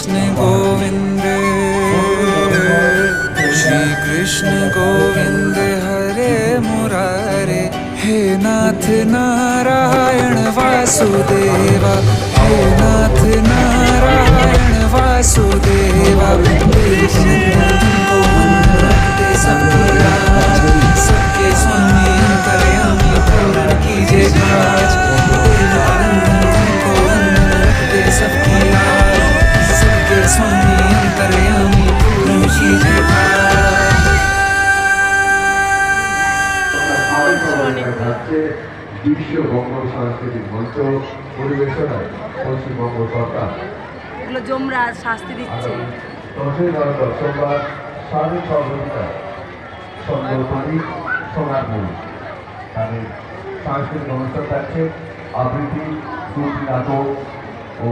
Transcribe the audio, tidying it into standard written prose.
कृष्ण गोविंद श्री कृष्ण गोविंद हरे मुरारे। हे नाथ नारायण वासुदेवा, हे नाथ नारायण वासुदेवा। कृष्ण को रखते सबकी राज, सबके स्वामी अंतर्यामी पूर्ण कीजिए काज। को रखते सबकी राज, सबके स्वामी अंतर्यामी पूर्ण कीजिए काज। বিশ্ব বঙ্গ সাংস্কৃতিক মঞ্চ পরিবেশনায় পশ্চিমবঙ্গ সরকার এগুলো যমরাজ শাস্তি দিচ্ছে। 10ই নভেম্বর সোমবার 6:30 সন্ধ্যা সোনার মূল তাদের সাংস্কৃতিক অনুষ্ঠান থাকছে আবৃত্তি, নাটক ও